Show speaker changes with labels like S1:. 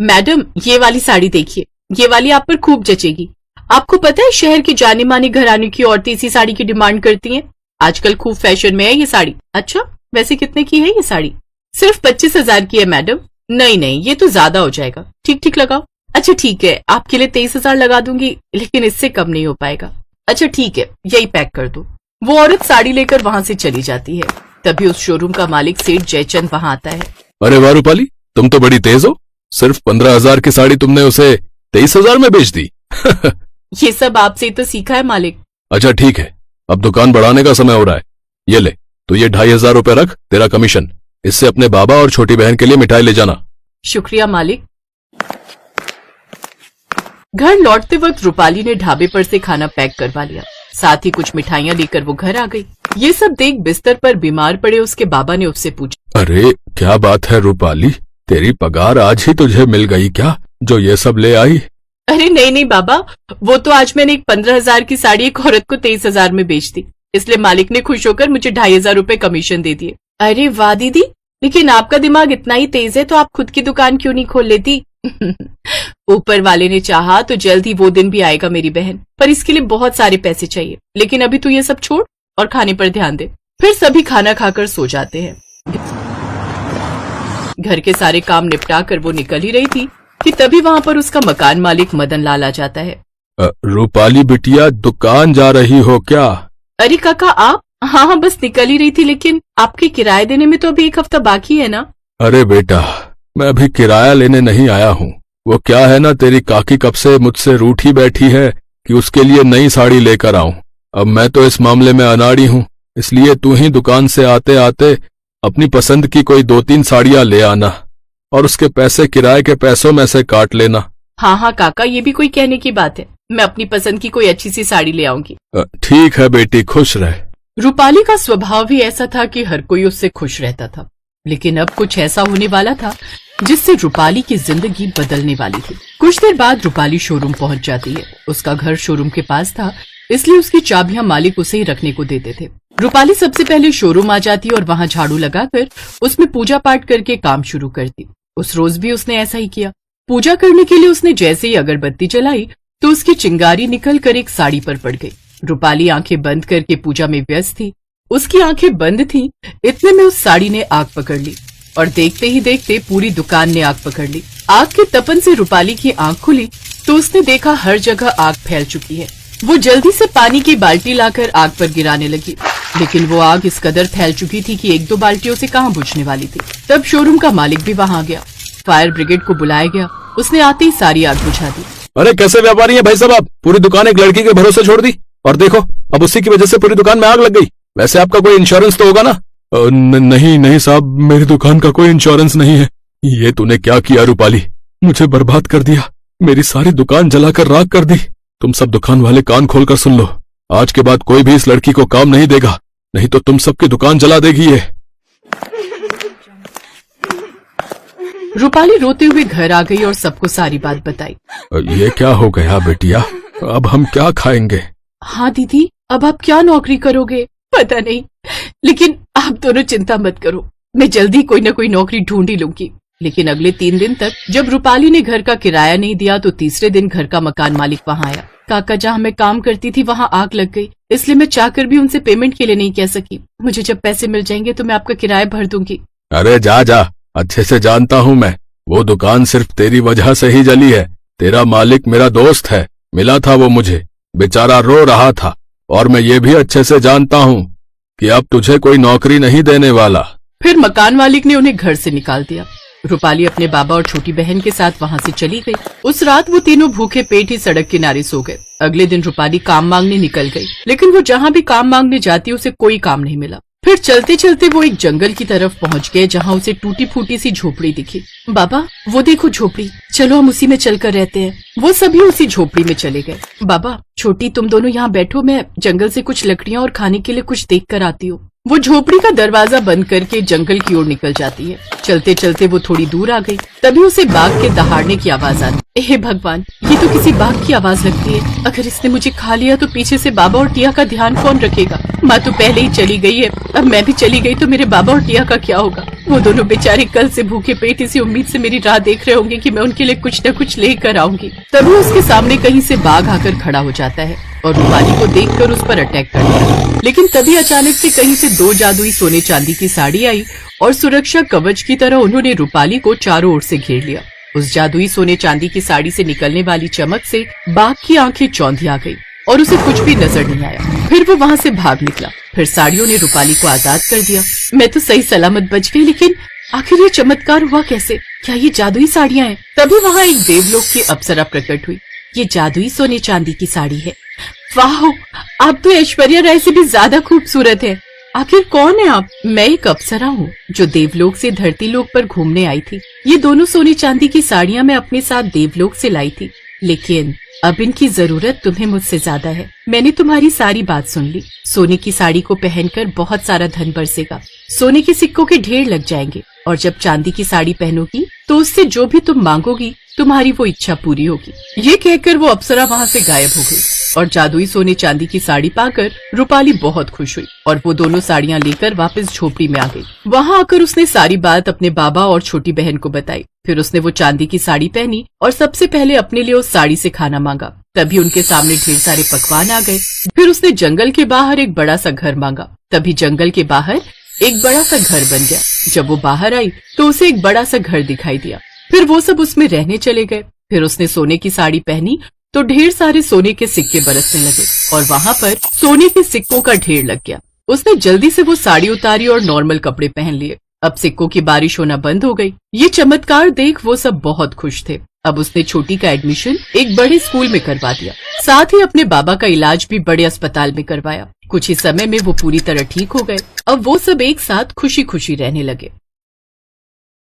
S1: Madam ये वाली साड़ी देखिए, ये वाली आप पर खूब जचेगी। आपको पता है शहर की जाने माने घराने की औरतें इसी साड़ी की डिमांड करती हैं। आजकल खूब फैशन में है ये साड़ी। अच्छा वैसे कितने की है ये साड़ी? सिर्फ 25,000 की है मैडम। नहीं नहीं ये तो ज्यादा हो जाएगा, ठीक ठीक लगाओ। अच्छा ठीक है आपके लिए 23,000 लगा दूंगी, लेकिन इससे कम नहीं हो पाएगा। अच्छा ठीक है यही पैक कर दो। वो औरत साड़ी लेकर वहां से चली जाती है। तभी उस शोरूम का मालिक सेठ जयचंद वहां आता है।
S2: अरे वाह रूपाली, तुम तो बड़ी तेज हो। सिर्फ 15,000 की साड़ी तुमने उसे 23,000 में बेच दी।
S1: ये सब आपसे तो सीखा है मालिक।
S2: अच्छा ठीक है, अब दुकान बढ़ाने का समय हो रहा है। ये ले, तो ये 2,500 रुपए रख, तेरा कमीशन। इससे अपने बाबा और छोटी बहन के लिए मिठाई ले जाना।
S1: शुक्रिया मालिक। घर लौटते वक्त रूपाली ने ढाबे पर से खाना पैक करवा लिया, साथ ही कुछ मिठाइयाँ लेकर वो घर आ गई। ये सब देख बिस्तर पर बीमार पड़े उसके बाबा ने उससे पूछा,
S2: अरे क्या बात है रूपाली, तेरी पगार आज ही तुझे मिल गई क्या, जो ये सब ले आई?
S1: अरे नहीं नहीं बाबा, वो तो आज मैंने एक 15,000 की साड़ी एक औरत को 23,000 में बेच दी, इसलिए मालिक ने खुश होकर मुझे 2,500 रुपए कमीशन दे दिए। अरे वाह दीदी, लेकिन आपका दिमाग इतना ही तेज है तो आप खुद की दुकान क्यों नहीं खोल लेती? ऊपर वाले ने चाहा तो जल्द ही वो दिन भी आएगा मेरी बहन, पर इसके लिए बहुत सारे पैसे चाहिए। लेकिन अभी तू ये सब छोड़ और खाने पर ध्यान दे। फिर सभी खाना खाकर सो जाते हैं। घर के सारे काम निपटा कर वो निकल ही रही थी कि तभी वहाँ पर उसका मकान मालिक मदन लाल आ जाता है।
S2: रूपाली बिटिया, दुकान जा रही हो क्या?
S1: अरे काका आप? हाँ हाँ बस निकल ही रही थी, लेकिन आपके किराए देने में तो अभी 1 हफ्ता बाकी है ना?
S2: अरे बेटा, मैं अभी किराया लेने नहीं आया हूँ। वो क्या है ना, तेरी काकी कब से मुझसे रूठी बैठी है कि उसके लिए नई साड़ी लेकर आऊं। अब मैं तो इस मामले में अनाड़ी हूँ, इसलिए तू ही दुकान से आते आते अपनी पसंद की कोई 2-3 साड़ियाँ ले आना और उसके पैसे किराए के पैसों में से काट लेना।
S1: हाँ हाँ काका, ये भी कोई कहने की बात है। मैं अपनी पसंद की कोई अच्छी सी साड़ी ले आऊंगी।
S2: ठीक है बेटी, खुश रह।
S1: रूपाली का स्वभाव ही ऐसा था कि हर कोई उससे खुश रहता था, लेकिन अब कुछ ऐसा होने वाला था जिससे रूपाली की जिंदगी बदलने वाली थी। कुछ देर बाद रूपाली शोरूम पहुंच जाती है। उसका घर शोरूम के पास था, इसलिए उसकी चाबियां मालिक उसे ही रखने को देते थे। रूपाली सबसे पहले शोरूम आ जाती और वहां झाड़ू लगाकर उसमें पूजा पाठ करके काम शुरू करती। उस रोज भी उसने ऐसा ही किया। पूजा करने के लिए उसने जैसे ही अगरबत्ती जलाई तो उसकी चिंगारी निकल कर एक साड़ी पर पड़ गई। रूपाली आंखें बंद करके पूजा में व्यस्त थी। उसकी आंखें बंद थीं, इतने में उस साड़ी ने आग पकड़ ली और देखते ही देखते पूरी दुकान ने आग पकड़ ली। आग के तपन से रूपाली की आंख खुली तो उसने देखा हर जगह आग फैल चुकी है। वो जल्दी से पानी की बाल्टी लाकर आग पर गिराने लगी, लेकिन वो आग इस कदर फैल चुकी थी कि 1-2 बाल्टियों से कहां बुझने वाली थी। तब शोरूम का मालिक भी वहां आ गया। फायर ब्रिगेड को बुलाया गया, उसने आते ही सारी आग बुझा दी।
S2: अरे कैसे व्यापारी है भाई साहब आप, पूरी दुकान एक लड़की के भरोसे छोड़ दी और देखो अब उसी की वजह से पूरी दुकान में आग लग गई। वैसे आपका कोई इंश्योरेंस तो होगा ना? नहीं साहब, मेरी दुकान का कोई इंश्योरेंस नहीं है। ये तूने क्या किया रूपाली, मुझे बर्बाद कर दिया, मेरी सारी दुकान जलाकर राख कर दी। तुम सब दुकान वाले कान खोलकर सुन लो, आज के बाद कोई भी इस लड़की को काम नहीं देगा, नहीं तो तुम सबकी दुकान जला देगी ये।
S1: रूपाली रोते हुए घर आ गई और सबको सारी बात बताई।
S2: ये क्या हो गया बेटिया, अब हम क्या खाएंगे?
S1: हाँ दीदी, अब आप क्या नौकरी करोगे पता नहीं, लेकिन आप दोनों चिंता मत करो, मैं जल्दी कोई न कोई नौकरी ढूंढ ही लूंगी। लेकिन अगले 3 दिन तक जब रूपाली ने घर का किराया नहीं दिया तो तीसरे दिन घर का मकान मालिक वहां आया। काका जहाँ मैं काम करती थी वहां आग लग गई, इसलिए मैं चाहकर भी उनसे पेमेंट के लिए नहीं कह सकी। मुझे जब पैसे मिल जाएंगे तो मैं आपका किराया भर दूंगी।
S2: अरे जा जा, अच्छे से जानता हूँ मैं, वो दुकान सिर्फ तेरी वजह से ही जली है। तेरा मालिक मेरा दोस्त है, मिला था वो मुझे, बेचारा रो रहा था। और मैं ये भी अच्छे से जानता हूँ कि अब तुझे कोई नौकरी नहीं देने वाला।
S1: फिर मकान मालिक ने उन्हें घर से निकाल दिया। रूपाली अपने बाबा और छोटी बहन के साथ वहां से चली गई। उस रात वो तीनों भूखे पेट ही सड़क किनारे सो गए। अगले दिन रूपाली काम मांगने निकल गई, लेकिन वो जहाँ भी काम मांगने जाती उसे कोई काम नहीं मिला। फिर चलते चलते वो एक जंगल की तरफ पहुंच गए, जहाँ उसे टूटी फूटी सी झोपड़ी दिखी। बाबा वो देखो झोपड़ी, चलो हम उसी में चलकर रहते हैं। वो सभी उसी झोपड़ी में चले गए। बाबा छोटी तुम दोनों यहाँ बैठो, मैं जंगल से कुछ लकड़ियाँ और खाने के लिए कुछ देख कर आती हूँ। वो झोपड़ी का दरवाजा बंद करके जंगल की ओर निकल जाती है। चलते चलते वो थोड़ी दूर आ गई, तभी उसे बाघ के दहाड़ने की आवाज आई। हे भगवान, ये तो किसी बाघ की आवाज लगती है। अगर इसने मुझे खा लिया तो पीछे से बाबा और टिया का ध्यान कौन रखेगा? माँ तो पहले ही चली गई है, अब मैं भी चली गई तो मेरे बाबा और टिया का क्या होगा? वो दोनों बेचारे कल से भूखे पेट इसी उम्मीद से मेरी राह देख रहे होंगे कि मैं उनके लिए कुछ न कुछ लेकर आऊंगी। तभी उसके सामने कहीं से बाघ आकर खड़ा हो जाता है और रूपाली को देखकर उस पर अटैक करता है। लेकिन तभी अचानक से कहीं से दो जादुई सोने चांदी की साड़ी आई और सुरक्षा कवच की तरह उन्होंने रूपाली को चारों ओर से घेर लिया। उस जादुई सोने चांदी की साड़ी से निकलने वाली चमक से बाघ की आंखें चौंधी आ गई और उसे कुछ भी नजर नहीं आया। फिर वो वहाँ से भाग निकला। फिर साड़ियों ने रूपाली को आजाद कर दिया। मैं तो सही सलामत बच गई, लेकिन आखिर ये चमत्कार हुआ कैसे? क्या ये जादुई साड़ियाँ हैं? तभी वहाँ एक देवलोक की अप्सरा प्रकट हुई। ये जादुई सोने चांदी की साड़ी है। वाह, आप तो ऐश्वर्या राय से भी ज्यादा खूबसूरत है। आखिर कौन है आप? मैं एक अप्सरा हूँ जो देवलोक से धरती लोक पर घूमने आई थी। ये दोनों सोने चांदी की साड़ियाँ मैं अपने साथ देवलोक से लाई थी, लेकिन अब इनकी जरूरत तुम्हें मुझसे ज्यादा है। मैंने तुम्हारी सारी बात सुन ली। सोने की साड़ी को पहनकर बहुत सारा धन बरसेगा, सोने के सिक्कों के ढेर लग जाएंगे, और जब चांदी की साड़ी पहनोगी तो उससे जो भी तुम मांगोगी तुम्हारी वो इच्छा पूरी होगी। ये कहकर वो अप्सरा वहाँ से गायब हो गई और जादुई सोने चांदी की साड़ी पाकर रूपाली बहुत खुश हुई और वो दोनों साड़ियाँ लेकर वापस झोपड़ी में आ गई। वहाँ आकर उसने सारी बात अपने बाबा और छोटी बहन को बताई। फिर उसने वो चांदी की साड़ी पहनी और सबसे पहले अपने लिए उस साड़ी से खाना मांगा। तभी उनके सामने ढेर सारे पकवान आ गए। फिर उसने जंगल के बाहर एक बड़ा सा घर मांगा। तभी जंगल के बाहर एक बड़ा सा घर बन गया। जब वो बाहर आई तो उसे एक बड़ा सा घर दिखाई दिया। फिर वो सब उसमें रहने चले गए। फिर उसने सोने की साड़ी पहनी तो ढेर सारे सोने के सिक्के बरसने लगे और वहाँ पर सोने के सिक्कों का ढेर लग गया। उसने जल्दी से वो साड़ी उतारी और नॉर्मल कपड़े पहन लिए। अब सिक्कों की बारिश होना बंद हो गई। ये चमत्कार देख वो सब बहुत खुश थे। अब उसने छोटी का एडमिशन एक बड़े स्कूल में करवा दिया। साथ ही अपने बाबा का इलाज भी बड़े अस्पताल में करवाया। कुछ ही समय में वो पूरी तरह ठीक हो गए। अब वो सब एक साथ खुशी खुशी रहने लगे।